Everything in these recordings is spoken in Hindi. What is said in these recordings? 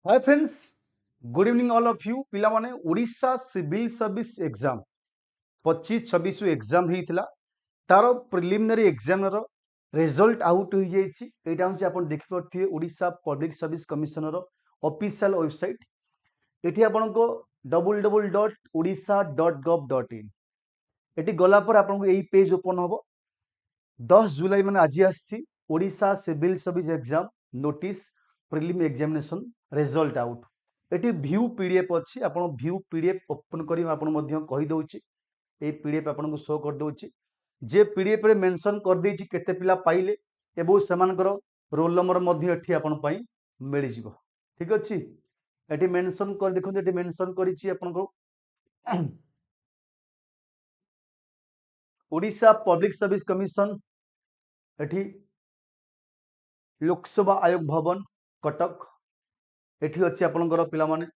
Hi friends, good evening all of you पिला माने Odisha civil service exam 25-26 exam हेइतिला तार प्रिलिमिनरी एग्जाम रो रिजल्ट आउट हो जाइछि। एटा होछि आपण देखि परथिए ओडिशा पब्लिक सर्विस कमिशन रो ऑफिशियल वेबसाइट। एठी आपनको www.odisha.gov.in एठी गला पर आपनको एई पेज ओपन होबो। 10 जुलाई माने आज आछि Odisha civil service exam notice prelim examination result out. एटी व्यू पीडीएफ अच्छी आप व्यू पीडीएफ ओपन करी आपण मध्य कहि दउछि। ए पीडीएफ आपनको शो कर दउछि जे पीडीएफ रे मेंशन कर देछि केते पिला पाइले एबो सेमानकर रोल नंबर मध्य एठी आपण पई मिलि जिवो। ठीक अछि, एटी मेंशन कर देखो, एटी मेंशन करिछि आपनको ओडिशा पब्लिक सर्विस कमिशन एठी लोकसभा आयोग भवन कटक एठी अछि आपनकर पिला माने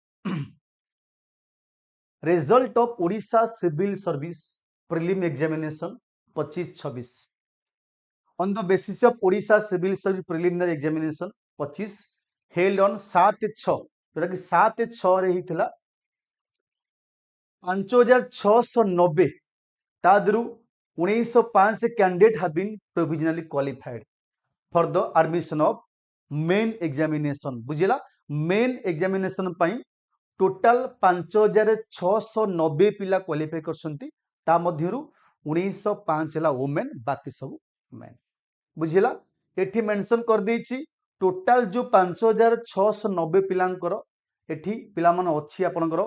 result of Odisha civil service prelim examination 25-26 on the basis of Odisha civil service preliminary examination 25 held on 7/6 जोटा कि 7/6 रे हिथिला 5690 तादरु 1905 candidate have been provisionally qualified for the admission of main examination. बुझिला, मेन एग्जामिनेशन पई टोटाल 5690 पिला क्वालिफाई करछंती। ता मध्यरु 1905 हला वुमेन, बाकी सब मेन। बुझिला, एठी मेंशन कर देछि टोटाल जो 5690 पिलांकर एठी पिला मन अछि आपनकर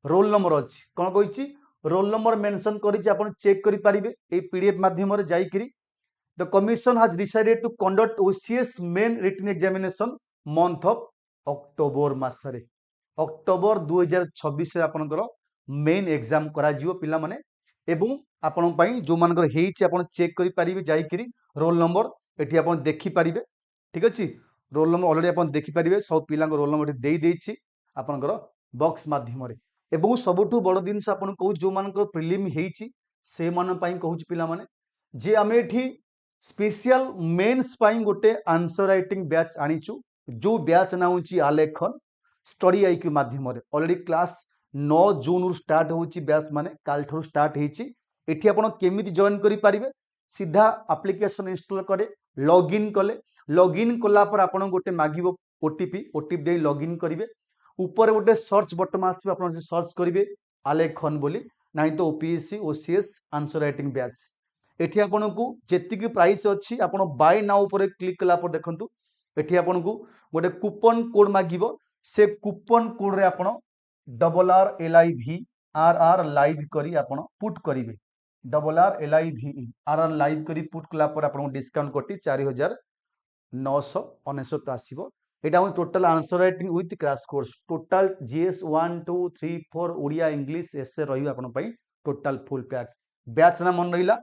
रोल नंबर अछि। कोन कहिछि रोल नंबर मेंशन करिछि, आपण चेक करि परिबे ए पीडीएफ माध्यम रे जाई करी। The commission has decided to conduct OCS main written examination month of October मासरे, अक्टोबर 2026 आपनकर मेन एग्जाम करा जिवो पिला माने। एवं आपण पई जो मानकर हेइछि आपण चेक करि परिबे जाई करी रोल नंबर एठी आपण देखि परिबे। ठीक अछि, रोल नंबर ऑलरेडी आपण देखि परिबे, सब पिला रोल नंबर एठी देई देछि आपनकर बॉक्स माध्यम रे। एवं सबठु बड़ दिनस आपण कहू जो मानकर प्रिलिम हेइछि से मान पई कहूछि पिला माने जे आमे एठी स्पेशल मेंस पई गोटे आंसर राइटिंग बैच आनिछु। जो बैच ना होछि आलेखन स्टडी आईक्यू माध्यम रे ऑलरेडी क्लास 9 जून रु स्टार्ट होछि बैच माने काल ठरु स्टार्ट हेछि। एठी आपण केमिति जॉइन करि परिबे, सीधा एप्लीकेशन इंस्टॉल करे लॉगिन कले, लॉगिन कला पर आपण गोटे मागिबो ओटीपी दे लॉगिन करिवे। ऊपर गोटे सर्च बटन आसीबे, आपण सर्च करिवे आलेखन बोली, नाही तो OPSC OCS answer writing batch. एठी आपनको जेतिकी प्राइस अछि आपण बाय नाउ ऊपर क्लिक कला पर देखंतु एठी आपनको गोटे कूपन कोड मागिबो। से कूपन कोड रे आपण RRLIVRR लाइव करी आपण पुट करिवे। RRLIVRR लाइव करी पुट कला पर आपण डिस्काउंट कटी 4999 आसीबो। एटा हम total answer writing with crash course total GS 1 2 3 4 Odia English essay रहिबा आपण पई टोटल फुल पैक। बैच ना मन रहिला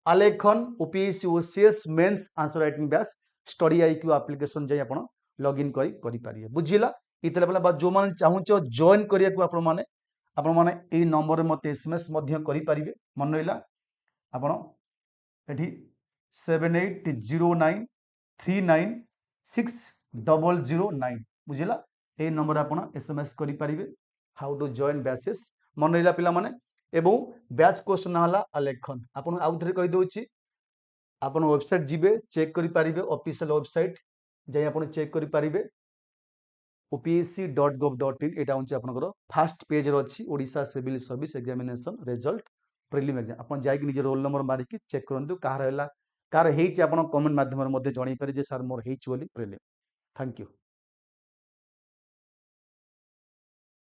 आलेखन OPSC OCS mains answer writing batch study IQ application जाई आपण लॉगिन करि पारिए। बुझिला, इतले बेला जो माने चाहुचो जॉइन करिया को आपण माने ए नंबर रे मते एसएमएस मध्य करि पारिबे। मन रहिला आपण एठी 7809396009 बुझिला, ए नंबर आपण एसएमएस करि पारिबे हाउ टू जॉइन बैचेस। मन रहिला पिला माने एवं बैच कोर्स ना हला आलेखन। आपण आउ थरे कहि दउछि आपण वेबसाइट जिबे चेक करि पारिबे, ऑफिशियल वेबसाइट जाई आपण चेक करि पारिबे opsc.gov.in। एटा होछि आपनकर फर्स्ट पेज रे अछि Odisha civil service examination result prelim exam. आपण जाई कि निजे रोल नंबर मारि कि चेक करंतु कार हेला कार हेइछि आपण कमेंट माध्यम रे मध्ये जणाई पारि जे सर मोर हेइछि बोली प्रिलिम। Thank you.